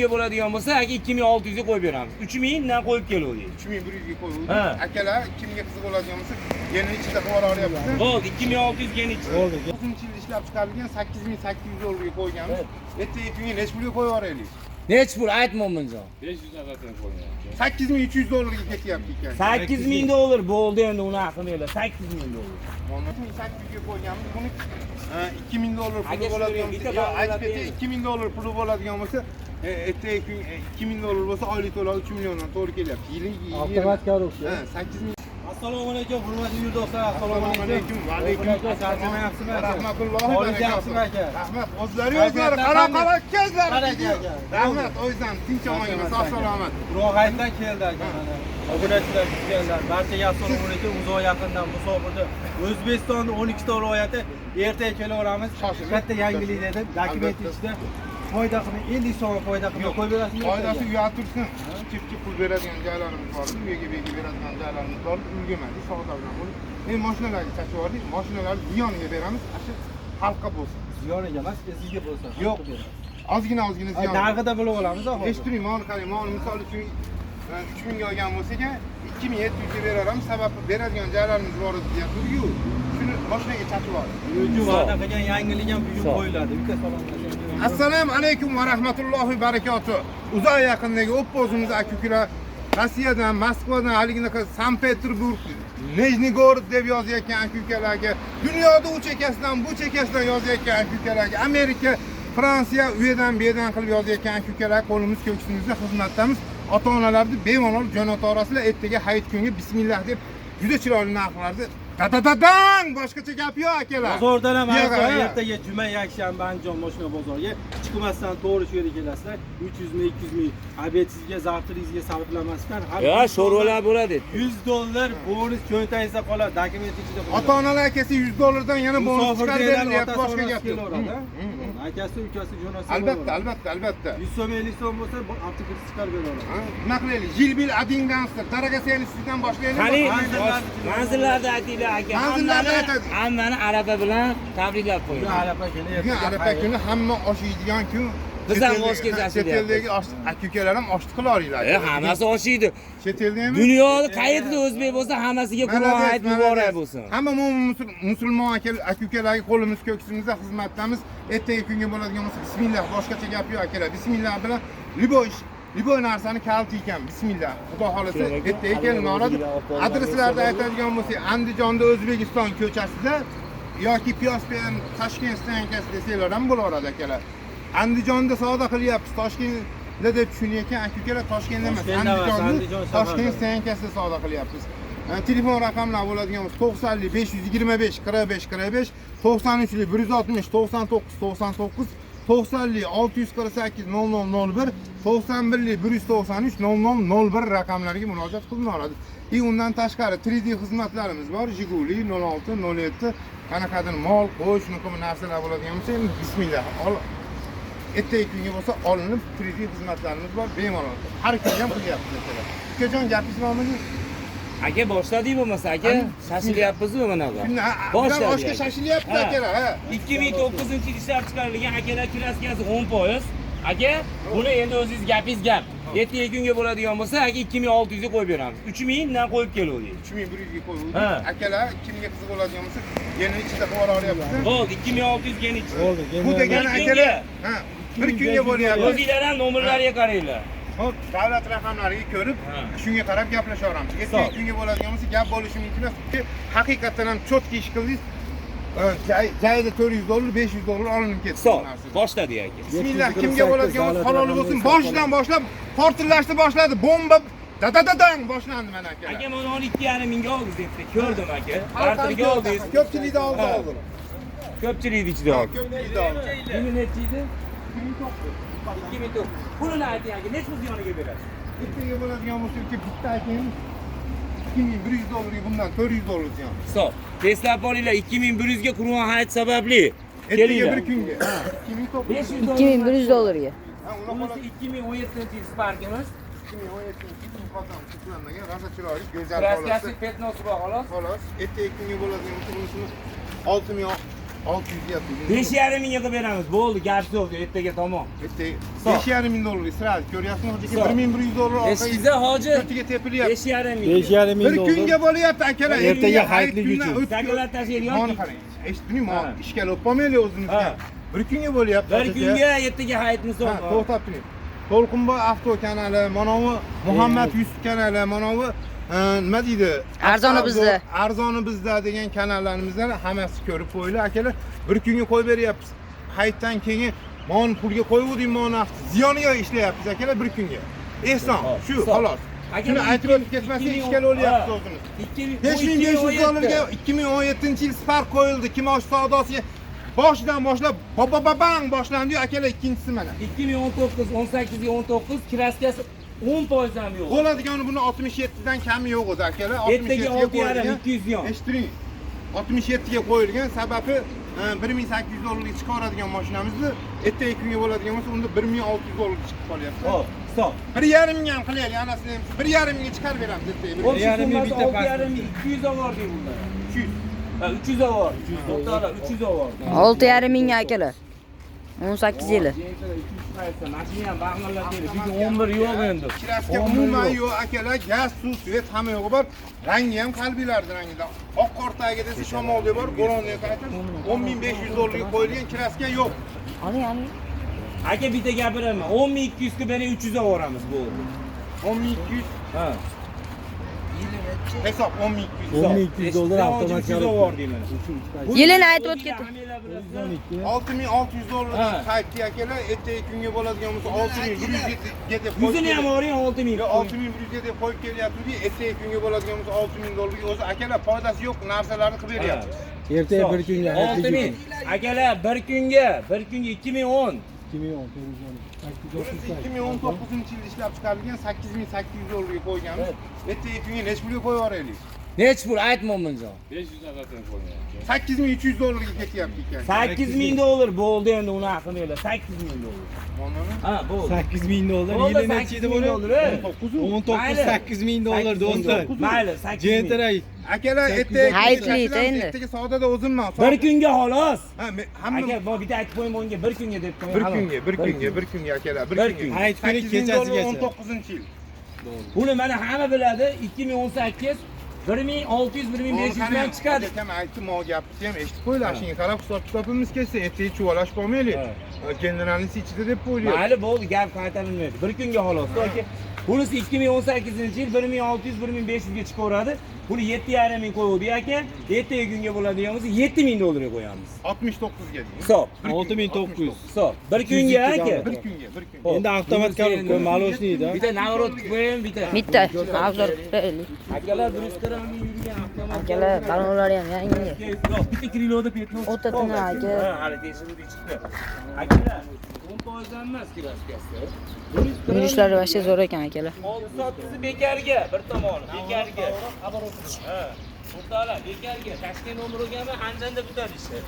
kunga bo'ladigan bo'lsa, aka 2600 ga qo'yib beramiz. 3000 dan qo'yib keluvdik. 3100 ga qo'yuvdik. Akalar kimga qiziq bo'ladigan bo'lsa, yana ichida xabar olyapmiz. Bo'ldi, 2600 ga ichi. Bo'ldi. 9-yil ishlab chiqarilgan 8800 dollarga qo'yganmiz. Ertaga kunga necha pulga qo'yib yuboraylik? Nech pul aytma menga. 500 nafadan qo'ygan. 8300 dollarga ketyapti ekan. 8000 dollar bo'ldi endi uni qilmaylar. 8000 dollar. Mana 800 ga qo'yganmiz. Buni 2000 dollar puli bo'ladigan bo'lsa, yo aytib 2000 dollar puli bo'ladigan bo'lsa, ertaga kun 2000 dollar bo'lsa, oylik to'lov 3 milliondan to'g'ri kelyapti. Yillik avtomat ko'ruvchi. 8000. Assalomu alaykum, hurmatli yurtdoshlar. Assalomu alaykum. Va alaykum assalom. Rahmatullohi va barakatuh. Rahmat. O'zlari o'zlari qara kezlar. Rahmat. O'zdan tinch omonga sog' salomat. Ro'g'aydan keldi aka mana. Obunachilar keldilar. Barchaga assalomu alaykum. Uzoq yaqindan musofirda O'zbekistonning 12 ta viloyati ertaga kelaveramiz. Katta yangilik dedim. Dokument ichida foyda qilib 50 so'm foyda qilib qo'yib berasizmi? Foydasi uyat tursin. Chip pul beradigan joylarimiz bor. Uyga beradigan joylarimiz bor. Ulgurmadi, savdo bilan bo'lib. Men mashinalarga chachib yubordik. Mashinalarni ziyoniga beramiz. Shu xalqqa bo'lsin. Ziyoniga emas, sizga bo'lsa. Yo'q. Ozgina ziyon. Narxida bo'lib olamiz, xo'p. Eshituring, mana qarang, mana misol uchun 3000 ga olgan bo'lsak, 2700 ga beramiz. Sababi beradigan joylarimiz bor deyapti-ku. Shuni mashinaga chachib yubordik. Yo'q, va'da qilgan yangilik ham bugun qo'yiladi. Uka salomlashing. Assalomu alaykum va rahmatullohi va barakatuh. Uzoq yaqindagi o'ppozimiz aka-ukalar Rossiyadan, Moskvadan, haliginaqa Sankt-Peterburg, Nijniy Gorod deb yozayotgan aka-ukalarga, dunyoda u chekkasidan bu chekkasidan yozayotgan aka-ukalarga, Amerika, Fransiya u yerdan bu yerdan qilib yozayotgan aka-ukalar qo'limiz ko'ksimizda xizmatdamiz. Ota-onalarni bemalol jo'nata olasizlar. Ertaga hayit kunga bismillah deb juda chiroyli narxlarda Dadadadang boshqacha gap yo'q akalar. Bozordan ham ertaga juma yakshanba Andijon mashina bozoriga chiqmasdan to'g'ri shu yerga kelasizlar. 300 ming, 200 ming obedsizga, zavtringizga sarflamasdan har Yo, sho'rvalar bo'ladi. 100 dollar bonus cho'ntagingizda qoladi, dokument ichida qoladi. Ota-onalar akasi 100 dollardan yana bonus chiqarib beryapti, boshqa gap yo'q. Akasi, ukasi jo'nasa Albatta. 100 so'm, 50 so'm bo'lsa, avtokredit chiqarib beradi. Nima qilaylik? Jilbil adinganster, daraga selisizdan boshlaylik. Qani manzillarda aytinglar aka. Hammani arafa bilan tabriklab qo'ying. Bugun arafa kuni hamma osh yeydigan kun. Biz ham osh kesasiz. Chet eldagi aka-ukalar ham oshni qilaringlar. Hammasi osh yeydi. Chet elda ham Dunyoda qayerda o'zbek bo'lsa, hammasiga Qur'on aytib yuboray bo'lsin. Hamma musulmon aka-ukalarga qo'limiz ko'ksimizda xizmatdamiz. Ertaga kunga bo'ladigan bo'lsa, bismillah, boshqacha gap yo'q akalar. Bismillah bilan liboy narsani kaltiykan. Bismillah. Xudo xolasa ertaga kelib oladi. Adreslarda aytadigan bo'lsak, Andijonda O'zbekiston ko'chasida yoki Piyospedan Toshkent stansiyasi desanglar ham bo'laveradi akalar. Andijonda savdo qilyapmiz, Toshkentda deb tushunayotgan aka-ukalar Toshkentda emas, Andijonda Toshkent stansiyasida savdo qilyapmiz. Telefon raqamlari bo'ladigan bo'lsa 90 525 45 45, 93 160 99 99, 90 648 0001, 91 193 0001 raqamlariga murojaat qilinadi. Undan tashqari 3D xizmatlarimiz bor. Jiguli 06 07 qanaqadir mol, qo'y, shunaqa narsalar bo'ladigan bo'lsa, bismillah. Ertaga kunga bo'lsa olinib 3D xizmatlarimiz bor, bemalol. Har kun ham qilyapmiz akalar. Ukajon gapingiz bormi? Aka boshladik bo'lmasa, aka shashilyapmizmi bunaqa? Boshladik. Oshga shashilyapti akalar, ha. 2009-yil ishlab chiqarilgan akalar kraskasi 10%. Aka, buni endi o'zingiz gapingiz gap. Ertaga kunga bo'ladigan bo'lsa, aka 2600 ga qo'yib beramiz. 3000 dan qo'yib keluvdik. 3100 ga qo'yuvdik. Akalar kimga qiziq bo'ladigan bo'lsa, yana ichida xabar olyapmiz. Bo'ldi, 2600 ga ichi. Bo'ldi. Bu degani akalar, bir kunga bo'lyapti. O'zingizlar ham nomerlarga qaranglar. Xo'p, davlat raqamlariga ko'rib, shunga qarab gaplashaveramiz. Ertaga kunga bo'ladigan bo'lsa, gap bo'lishi mumkin emas. Haqiqatan ham chotki ish qildingiz. Joyida 400 dollar, 500 dollar olinib ketdi. Boshladik aka. Bismillah, kimga bo'ladigan bo'lsa, halol bo'lsin. Boshidan boshlab portillashni boshladi. Bomba dadadadang boshlandi mana aka. Aka, mana 12,5 mingga oldingiz debdi. Ko'rdim aka. Barterga oldingiz. Ko'pchilikda oldim. Ko'pchilik ichida oldim. Ko'pchilikda oldim. Nima necha edi? 2009. Pulini ayting aka, necha ziyoniga berasiz? Ertaga bo'ladigan bo'lsa, bitta ayting. 2100 dollarga bundan 400 dollar ziyon. Hisob. Teslab olinglar 2100 ga Qur'on hayit sababli. Ertaga bir kunga. 2100 dollarga. Bunisi 2017-yil Sparkimiz. 2017 qozon tiklanmagan, rosa chiroyli, go'zal Kraskasi petnosi bor xolos. Xolos. Ertaga kunga bo'ladigan bo'lsa, bunisini 600 yapıyor. 5,5 mingga qilib beramiz. Bo'ldi, gap yo'q, ertaga tamom. Bitta 5,5 ming dollar Isroil ko'ryapsizmi hojiga Sağ. 1100 dollar Eshikda hoji ko'tiga tepilyapti. 5,5 ming. 5,5 ming Bir dollar. kunga bo'lyapti akalar. Ertaga hayitlik uchun. Sakalar tashlaydigan. Moni qarang. Eshitdingmi? Ha. Ishga o'polmaylik o'zimizga. Ha. Bir kunga bo'lyapti. Bir kunga ertaga hayitni Ha, so'm. to'xtab turing. To'lqinboy avto kanali, mana bu Muhammad Yusuf kanali, mana bu nima deydi? Arzoni bizda. Arzoni bizda degan kanallarimizdan hammasi ko'rib qo'yinglar akalar. Bir kunga qo'yib beryapmiz. Hayitdan keyin mon pulga qo'yuvdik moni ziyoniga ishlayapmiz akalar bir kunga. Ehson, shu Sağ. xolos. Shuni aytib o'tib ketmaslik ishkal o'lyapti o'zimiz. 5500 dollarga 2017-yil Spark qo'yildi. Kimosh savdosiga boshidan boshlab bang boshlandi akalar ikkinchisi mana. 2019, 18 ga 19 kraskasi 10% ham yo'q. Bo'ladigani buni 67 dan kami yo'q o'zi akalar. Ertaga 6,5 200 yon. Eshitdiring. 67 ga qo'yilgan sababi 1800 dollarga chiqaradigan mashinamizni ertaga kunga bo'ladigan bo'lsa unda 1600 dollarga chiqib qolyapti. Hop, stop. 1,5 ming ham qilaylik, anasini 1,5 mingga chiqarib beramiz ertaga. 1,5 ming bitta past. 6,5 ming 200 avor deydi bunlar. 300. Ha, 300 avor. To'xtala, 300 avor. 6,5 mingga akalar. 18 yili. Mashina ham baxmallar deydi. Bizga 11 yo'q endi. Kraska umuman yo'q akalar, gaz, suv, svet hamma yo'g'i bor. Rangi ham qalbiylardi rangida. Oq qortagi desa shamolda bor, bo'ronda qaytib 10500 dollarga qo'yilgan kraska yo'q. Aka bitta gapiraman. 10200 ga beni 300 avoramiz bo'ldi. 10200 Ha. hisob 10200. 10200 dollar avtomatik 300 avor deyman. Yilini aytib o'tib ketdim. 6600 dollardan Ha. qaytdi akalar, ertaga kunga bo'ladigan bo'lsa 6100 ga deb Yuzini ham oring 6000. 6100 ga deb qo'yib kelyapti. Ertaga kunga bo'ladigan bo'lsa 6000 dollarga o'zi akalar foydasi yo'q narsalarni qilib beryapti. Ertaga bir kunga 6000. Akalar bir kunga 2010. 2019-yilda ishlab chiqarilgan 8800 dollarga qo'yganmiz. Ertaga kunga necha pulga qo'yib yuboraylik? Nech pul aytma bunjo. 8300 dollarga ketyapti ekan. 8000 dollar bo'ldi endi uni qilmaylar. 8000 dollar. Ha, bo'ldi. 8000 dollar. Bo'ldi, Yili necha edi 8000 buni? dollar. 19 8000 dollar do'stlar. Mayli, 8000. Jenteray. Akalar ertaga Hayitli endi. ertaga savdoda o'zimman. Bir kunga xolos. Ha, hamma Aka, bu bitta aytib qo'ying bunga bir kunga deb qo'ying. bir kunga akalar, bir Bir kunga. kun. Hayit kuni kechasigacha. 19-yil. Buni mana hamma biladi. 2018 1600 1500 dan chiqadi. Akam aytdim, o gapni ham eshitib qo'ylar. Shunga qarab hisob kitobimiz kelsa, ertaga chuvalash qolmaylik. Generalniy ichida deb qo'yiladi. Mayli bo'ldi, gap qaytarilmaydi. Bir kunga xolos. Yoki bunisi 2018-yil 1600 1500 ga chiqaveradi. Buni 7,5 ming qo'ydik aka. Ertaga kunga bo'ladigan bo'lsa 7000 dollarga qo'yamiz. 69 ga. Hisob. 6900. Hisob. Bir kunga aka. Bir kunga. Endi avtomat ko'rib maloshniyda. Bitta navrot qo'ying, bitta. Bitta avzor beraylik. Akalar durustlarni yurgan avtomat. Akalar balonlari ham yangi. Yo'q, bitta kiloda petnos. O'tatini aka. Ha, hali tekshiruvga chiqdi. Akalar 10% emas kiloskasi. Yurishlari vashcha zo'r ekan akalar. Oldi sottisi bekarga, bir tomoni bekarga. Ha. To'xtala, bekarga. Tashkent nomeriga ham Andanda bitadi ishni.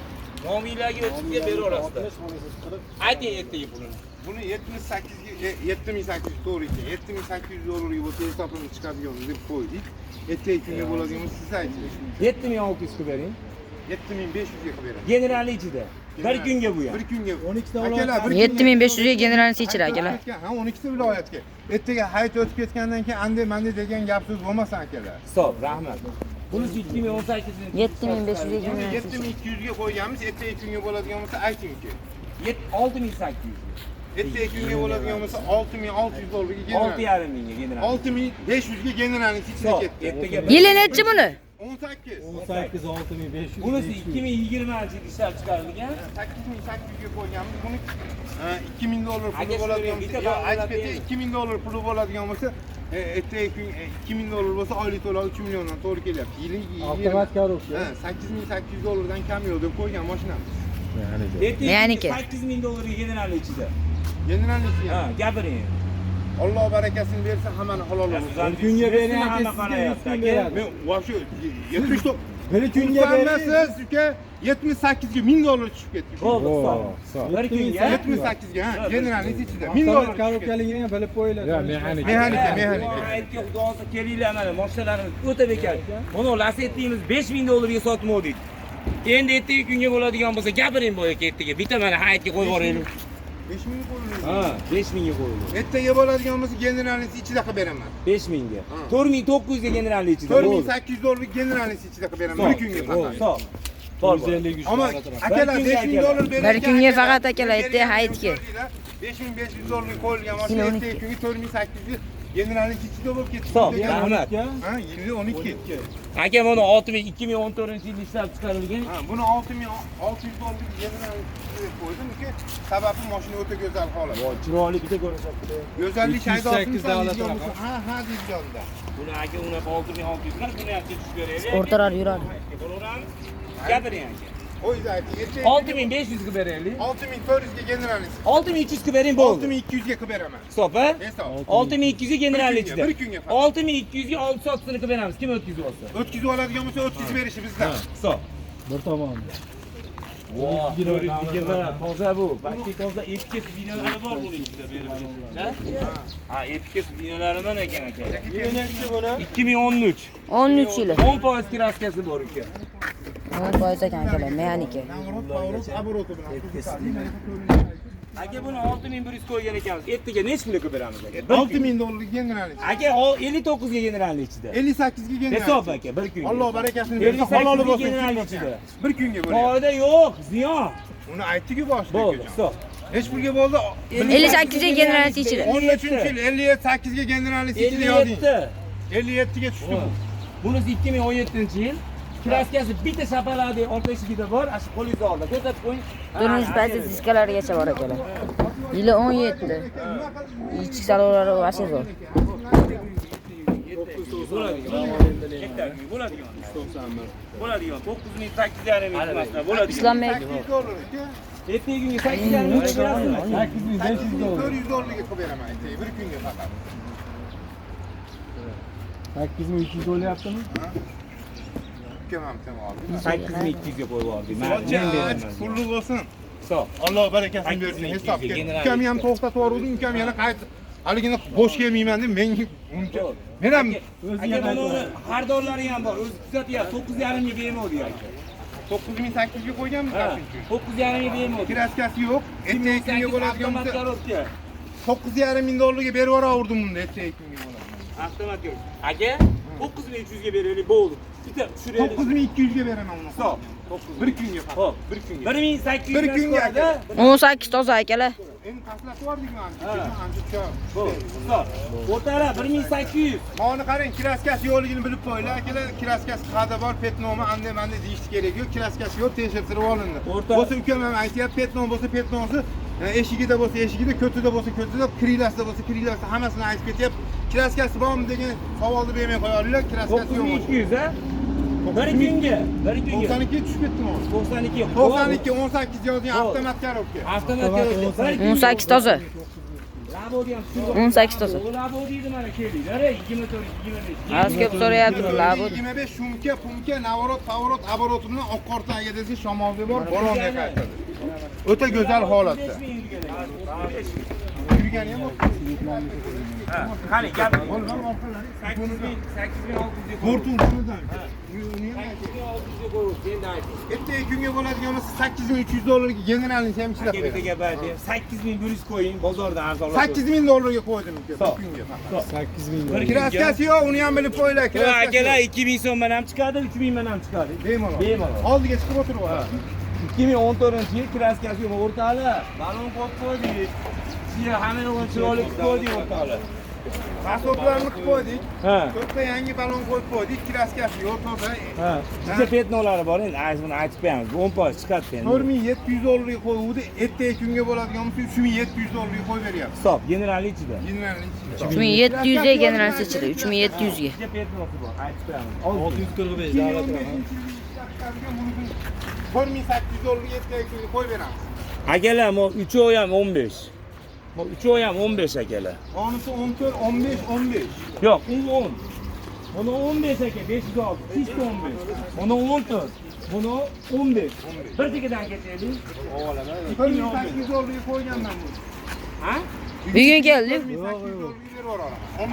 Nomiylarga o'tibga beraverasizlar. Ayting ertaga pulini. Buni 7800 to'g'ri ekan. 7800 dollarga bo'lsa hisobini chiqadigan deb qo'ydik. Ertaga kunga bo'ladigan bo'lsa siz ayting. 7600 qilib bering. 7500 ga qilib beraman. Generalniy ichida. Bir kunga bu ham. Bir kunga 12 ta akalar, bir 7500 ga generalniy ichida akalar. Ha, 12 ta viloyatga. Ertaga hayit o'tib ketgandan keyin ande manda degan gap so'z bo'lmasin akalar. Hisob, rahmat. Bunisi 2018-yil. 7500 ga Buni generalniy. 7200 ga qo'yganmiz. Ertaga kunga bo'ladigan bo'lsa ayting uka. 6800. Ertaga kunga bo'ladigan bo'lsa 6600 dollarga general. 6,5 mingga general. 6500 ga generalniy ichida ketdi. Ertaga Yili nechi buni? 18. 18 6500. bunisi 2020-yil ishlab chiqarilgan. 8800 ga qo'yganmiz. Buni 2000 dollar puli Aka, bo'ladigan bitta bo'lsa, bahonalar aytib ketay, bering. 2000 dollar puli bo'ladigan bo'lsa, ertaga kun 2000 dollar bo'lsa oylik to'lov 3 milliondan to'g'ri kelyapti. Yiliga avtomat ko'ruvchi. 8800 dollardan kam yo'q deb qo'ygan mashinamiz. Ertaga Meniki. 8000 dollarga generalniy ichida. Generalniy Ha, gapiring. Alloh barakasini bersa hammani halol bo'lsin. Bir kunga bering aka, Hamma sizga qarayapti, 100 kun aka. beradi. Men vobshe 79 Bir kunga bering. siz uka 78 ga 1000 dollar tushib ketdi. Bo'ldi, Oo, hisob. Bir kunga 78 ga, ha, generalniy ichida 1000 dollar. Avtomat ko'ruvchiligini ham bilib qo'yinglar. Yo, mexanik. Mexanika. Aytga xudo kelinglar mana mashinalarimiz o'ta bekar. Buni Lacetti'miz 5000 dollarga sotmodik. Endi ertaga kunga bo'ladigan bo'lsa gapiring bu ertaga. Bitta mana hayitga qo'yib yuboraylik. 5000 ga qo'yiladi. Ha, 5000 ga qo'yiladi. Ertaga bo'ladigan bo'lsa generalnisi ichida qilib beraman. 5000 ga. 4900 ga generalni ichida. 4800 dollarlik generalisi ichida qilib beraman bir kunga faqat. Sog'. Ama akalar 5000 dollar Bir kunga faqat akalar, ertaga hayitga. 5500 dollar qo'yilgan mashina ertaga kunga 4800 generalni ichida bo'lib ketdi. Sog', rahmat. Ha, yili 12. Aka buni 2014-yilda ishlab chiqarilgan. Ha, buni 6600 dollarlik generalni ichida qo'ydim ki sababi mashina o'ta go'zal holat. Voy, chiroyli bitta ko'rsatdi. Go'zallik 208 davlat raqami. Ha, deyilganda. Buni aka uni 6600 qilib buni ham tushib beraylik. O'rtalar yuradi. Bo'laveramiz. Gapiring aka. Qo'ydi ertaga 6500 ga beraylik. 6400 ga generalisi. 6200 ga bering bo'ldi. 6200 ga qilib beraman. Stop, ha? Hisob. 6200 ga generalni ichida. Bir kunga faqat. 6200 ga 6 soatini qilib beramiz. Kim o'tkazib olsa? O'tkazib oladigan bo'lsa o'tkazib berishi bizdan. Stop. Bir tomonda. Voh, 420 toza bu. Balki toza etkisi vinolari bor buning ichida berib. Ha, etkisi vinolari mana ekan aka. Yenilikchi buni. 2013. 13 yili. 10% kraskasi bor ekan. 10% ekan akalar, mexanika. Aka buni 6100 qo'ygan ekanmiz. Ertaga necha pulga qilib beramiz aka? 6000 dollarlik generalisi. Aka 59 ga generalni ichida. 58 ga generalisi. Hisob aka, bir kunga. Alloh barakasini bersin, haloli bo'lsin. generalni ichida. Bir kunga bo'ladi. Foyda yo'q, ziyon. Uni aytdi-ku boshida. Bo'ldi, hisob. Hech pulga bo'ldi. 58 ga generalisi ichida. 13-yil 58 ga generalisi ichida yozing. 57 ga tushdi bu. Bunisi 2017-yil. Kraskasi bitta shapaladi, orqa eshigida bor, ashi qo'lingizda oldi. Ko'rsatib qo'ying. 4 diskalarigacha bor akalar. Yili 17. Ichki salonlari vasi zo'r. Bo'ladigan. 9800 emasmi? Bo'ladigan. Islombek Ertaga kunga 8000 berasizmi? 8500 dollar. 400 dollarga qilib beraman aytay, bir kunga faqat. 8300 bo'lyaptimi? Kamam tamom. 8200 ga qo'yib yubordik. Pulli bo'lsin. Hisob. Alloh barakasini bersin. Hisobga. Ukam ham to'xtatib yubordim, ukam yana qaytib haligini bo'sh kelmayman deb men ham Aka buni xaridorlari ham bor. O'zi kuzatyapti. 9,5 ga bermadi aka. 9800 ga qo'yganmiz shuncha. 9,5 ga bermadi. Kraskasi yo'q. Ertaga kunga bo'ladigan bo'lsa avtomatga 9500 dollarga berib yubordim buni ertaga kunga bo'ladi. avtomat yo'q. Aka 9300 ga beraylik bo'ldi. Bitta tushiraylik. 9200 ga beraman uni. Hisob. Bir kunga faqat. Hop, bir kunga. 1800 Bir kunga aka. 18 toza akalar. Endi tashlab yubordik mana. Ancha Hisob. O'rtara 1800. Mana qarang, kraskasi yo'qligini bilib qo'yinglar akalar. Kraskasi qayerda bor, petnomi ande manda deyish kerak yo'q. Kraskasi yo'q, tekshirtirib olindi. Bo'lsa ukam ham aytyapti, petnom bo'lsa petnosi, eshigida bo'lsa eshigida, ko'tida bo'lsa ko'tida, krilasida bo'lsa krilasida hammasini aytib ketyapti. Kraskasi bormi degan savolni bermay qo'yinglar. Kraskasi yo'qmi? 9200 ha? Bir kunga. 92 tushib ketdimi? 92. 92 18 yozing avtomat korobka. Avtomat yo'q. 18 toza. Labodi ham tushirib. 18 toza. Labodi dedi mana kelinglar. 24 25. Az ko'p so'rayapti labod. 25 shumka, pumka, navorot, pavorot, aborot bilan oq qortaga desa shamolga bor, boronga qaytadi. O'ta go'zal holatda. Yurgani ham Ha, qani gap. 8600 8600 Bortun bunidan. Ertaga kunga bo'ladigan bo'lsa 8300 dollarga generalni ham ichida qo'yaman. 8100 qo'ying, bozorda arzonroq. 8000 dollarga qo'ydim kunga faqat. 8000 dollar. Kraskasi yo'q, uni ham bilib qo'yinglar. Akalar 2000 so'mdan ham chiqadi, 3000 dan ham chiqadi. Bemalol. Bemalol. Oldiga chiqib o'tirib. 2014-yil kraskasi yo'q o'rtali. Balon qo'yib qo'ydik. Siya hamma o'g'il chiroyli qilib qo'ydik o'rtali. Asboblarni qilib qo'ydik. Ha. To'rtta yangi balon qo'yib qo'ydik. Kraskasi yo'q, toza. Ha. Bitta petnolari bor, endi buni aytib qo'yamiz. 10% chiqadi endi. 4700 dollarga qo'yuvdi. Ertaga kunga bo'ladigan bo'lsa 3700 dollarga qo'yib beryapti. Hisob, generalni ichida. Generalni ichida. 3700 ga generalisi ichida, 3700 ga. Bitta petnosi bor, aytib qo'yamiz. 645 davlat raqami. 4800 dollarga ertaga kunga qo'yib beramiz. Akalar, mo 3 oy ham 15. Mo 3 oy ham 15 akalar. Onisi 14, 15, 15. Yo'q, u 10. Buni 15 aka, 506. Siz 15. Buni 14. Buni 15. Bir tikidan ketaylik. 4800 dollarga qo'yganman buni. Ha? Bugun keldik. Yo'q, yo'q.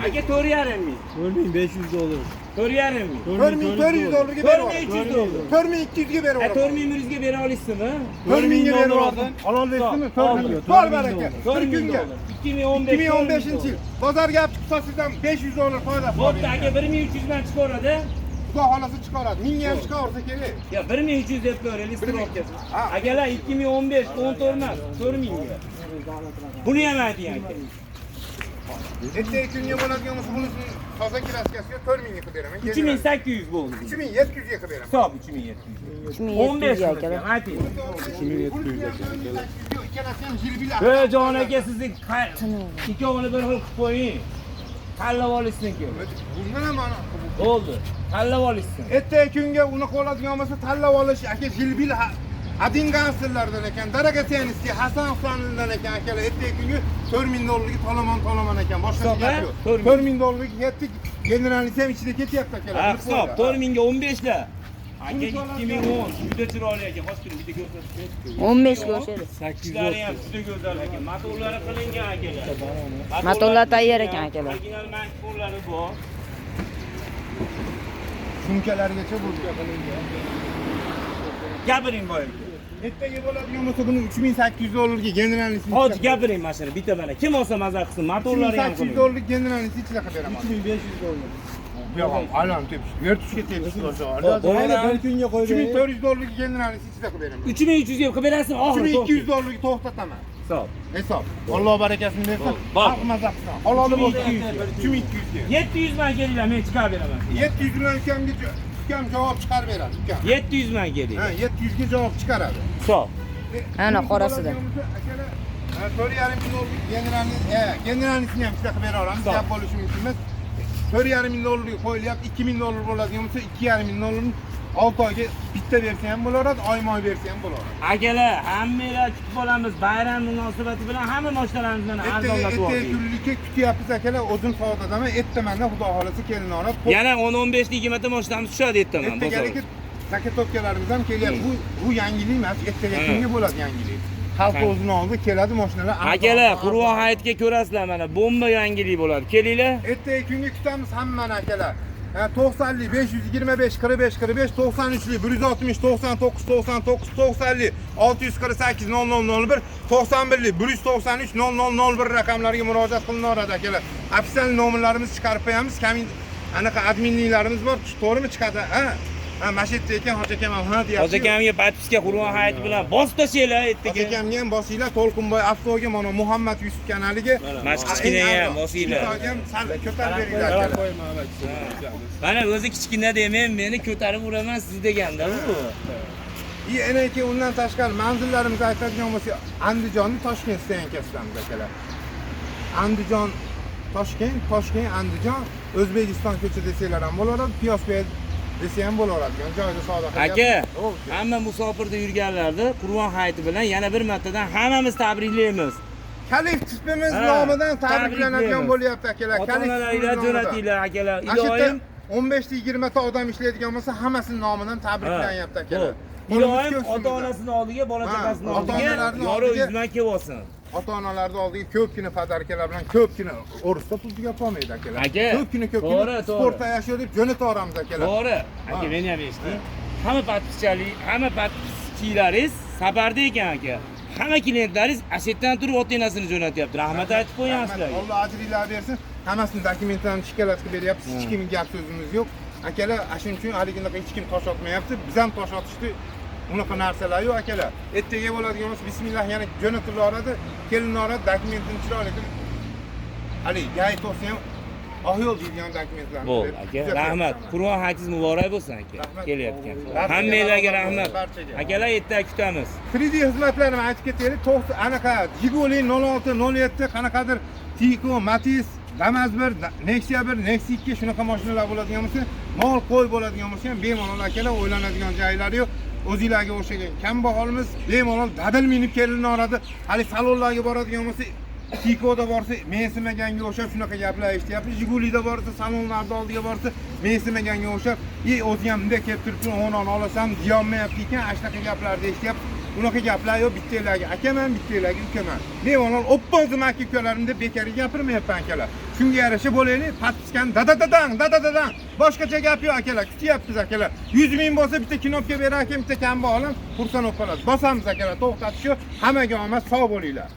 Aka 4,5 ming. 4500 dollar. 4,5 ming. 4400 dollarga berib 4,300 dollar. 4200 ga berib yuboraman. 4,100 ga bera olasizmi? 4000 ga berib oldim. yuboraman. Ololmaysizmi?Ol, 4000. Bor baraka. 4,000 Bir kunga. dollar. 2015 2015-yil. Bozorga olib chiqsa sizdan 500 dollar foydasi bor. Bo'pti aka 1300 dan chiqaradi. Xudo xolasa chiqaradi. 1000 ham chiqarsa kerak. Ya 1300 deb ko'raylik stropkasi. Ha. Akalar 2015 14 emas, 4000 ga. Buni ham ayting aka. Ertaga kunga bo'ladigan bo'lsa bunisini toza kraskasiga 4000 ga qilib beraman. 2800 bo'ldi. 2700 ga qilib beraman. Hisob 3700. 2700 ga akalar. Ayting. 2700 ga. Ikkalasi ham jilbilar. Ey jon aka sizni ikkovini bir xil qilib qo'ying. Tanlab olishsin keyin. Bundan ham mana Bo'ldi. Tanlab olishsin. ertaga kunga uni qoladigan bo'lsa tanlab olish aka jilbil adingansillardan ekan, Daragatianiski, Hasan Husanlidan ekan akalar. Ertaga kunga 4000 dollarga tolaman ekan. Boshqa Hisob, gap yo'q. 4000. 4000 dollarga ketdik. Generalist ham ichida ketyapti akalar. Ha, hisob 4000 ga 15 lar. Aka 2010 juda chiroyli aka. Hozir bitta ko'rsatib 15 ga o'xshaydi. Ishlari ham juda go'zal aka. Motorlari qilingan akalar. Motorlar tayyor ekan akalar. Original mantiqlari bor. Sumkalargacha bo'ldi. Gapiring boy. Ertaga bo'ladigan bo'lsa buni 3800 dollarga generalist. Hozir gapiring mana shuni bitta mana. Kim olsa mazza qilsin, motorlari ham 3800 dollarga generalist ichida qilib beraman. 2500 dollar. Yo'q, alam tepish. Vertushga tepish. Mayli bir kunga qo'yib. 3400 dollarga generalist ichida qilib beraman. 3300 ga qilib berasizmi? Oxiri 3200 dollarga to'xtataman. hisob. Hisob. Alloh barakasini bersin. Bor. Xalq mazza qilsin. Haloli bo'lsin. 3200 ga. 700 man kelinglar, men chiqarib beraman. 700 bilan ukam javob chiqarib beradi, ukam. 700 man keling. Ha, 700 ga javob chiqaradi. Hisob. Ana qorasida. Akalar, 4,5 dollarga generalistni ham ichida qilib bera olamiz. Gap bo'lishi mumkin emas. 4,5 dollarga qo'yilyapti, 2000 dollar bo'ladigan bo'lsa 2,5 dollarni 6 oyga bitta bersa ham bo'laveradi, oyma-oy bersa ham bo'laveradi. Akalar, hammanglar kutib olamiz. Bayram munosabati bilan hamma mashinalarimizni arzonlatib oldik. Ertaga kutyapmiz akalar, o'zim savdodaman. Ertamanda Xudo xolasa kelin olib. Yana 10-15 20 ta mashinamiz tushadi ertaman. Ertaga zakatobkalarimiz ham kelyapti. Bu yangilik emas, ertaga kunga bo'ladi yangilik. Xalq o'zini oldi, keladi mashinalar. Akalar, Qur'on hayitga ko'rasizlar mana, bomba yangilik bo'ladi. Kelinglar. Ertaga kunga kutamiz hammani akalar. 90li 525 45 45 93li 160 99 99 90li 648 0001 91li 193 0001 raqamlariga murojaat qilinaveradi akalar. Ofisial nomerlarimizni chiqarib qo'yamiz. Anaqa adminliklarimiz bor, to'g'rimi chiqadi? Ha, masjidda ekan Hoji akam ham ha deyapti. Hoji akamga patpiska Qur'on hayiti bilan bosib tashlaylar Hoji ertaga. akamga ham bosinglar, To'lqinboy Avtoga, mana Muhammad Yusuf kanaliga. Mana kichkina ham bosinglar. Sal ko'tarib beringlar akalar. Mana o'zi kichkina demen, meni ko'tarib uraman siz deganda bu. Yana keyin undan tashqari manzillarimizni aytadigan bo'lsak, Andijonni Toshkentdan yankasamiz akalar. Andijon, Toshkent, Andijon, O'zbekiston ko'cha desanglar ham bo'laveradi, Piyosbek desa ham bo'laveradigan joyda savdo qilyapmiz. Aka, hamma musofirda yurganlarni Qur'on hayiti bilan yana bir martadan hammamiz tabriklaymiz. Kollektivimiz nomidan tabriklanadigan bo'lyapti akalar. Ota-onalarga jo'natinglar akalar. Iloyim 15 ta 20 ta odam ishlaydigan bo'lsa, hammasining nomidan tabriklanyapti akalar. Iloyim ota-onasini oldiga, bola chaqasini oldiga yorug' yuzman kelib olsin. Ota-onalarni oldiga ko'pgina podarkalar bilan ko'pgina o'risda pul tugapolmaydi akalar. Aka, Ko'pgina to'g'ri. sportda yashaydi deb jo'nata olamiz akalar. To'g'ri. Aka, meni ham eshiting. Hamma patpischalaringiz safarda ekan aka. Hamma klientlaringiz ashetdan turib ota-onasini jo'natyapti. Rahmat aytib qo'ying sizlarga. Alloh ajringlarni bersin. Hammasini dokumentlarini shikolatga beryapsiz. Hech kimning gap so'zimiz yo'q. Akalar, shuning uchun haligigacha hech kim tosh otmayapti. Biz ham tosh otishdi. Unaqa narsalar yo'q akalar. Ertaga bo'ladigan bo'lsa bismillah yana jo'natilaveradi. Kelinlarni dokumentini chiroyli qilib hali gayt olsa ham yo'l deydigan dokumentlarni. Bo'ldi aka, rahmat. Qur'on hayitingiz muborak bo'lsin aka. Kelayotgan. Hammanglarga rahmat. Akalar ertaga kutamiz. 3D xizmatlarini aytib ketaylik. Anaqa Jiguli 06 07 qanaqadir Tiko, Matiz, Damas 1, Nexia 1, Nexia 2 shunaqa mashinalar bo'ladigan bo'lsa, mol qo'y bo'ladigan bo'lsa ham bemalol akalar o'ylanadigan joylari yo'q. O'zingizlarga o'xshagan kambag'alimiz bemalol dadil minib kelinadi. Hali salonlarga boradigan bo'lsa, Tikoda borsa, mensimaganga o'xshab shunaqa gaplar eshityapmiz. Jigulida borsa, salonlarda oldiga borsa, mensimaganga o'xshab, o'zi ham bunday kelib turib, o'g'non olasam, deyolmayapti ekan, shunaqa gaplarni eshityapmiz. Unaqa gaplar yo'q, bittalarga akaman, bittalarga ukaman. Mehmonlar o'ppozim aka ukalarim deb bekorga gapirmayapman akalar. Shunga yarasha bo'laylik, patishkan dadadadan. Boshqacha gap yo'q akalar, kutyapmiz akalar. 100 ming bo'lsa bitta knopka berar ekan, bitta kamba olim, xursand bo'lib qoladi. Bosamiz akalar, to'xtatish yo'q. Hammaga omad, sog' bo'linglar.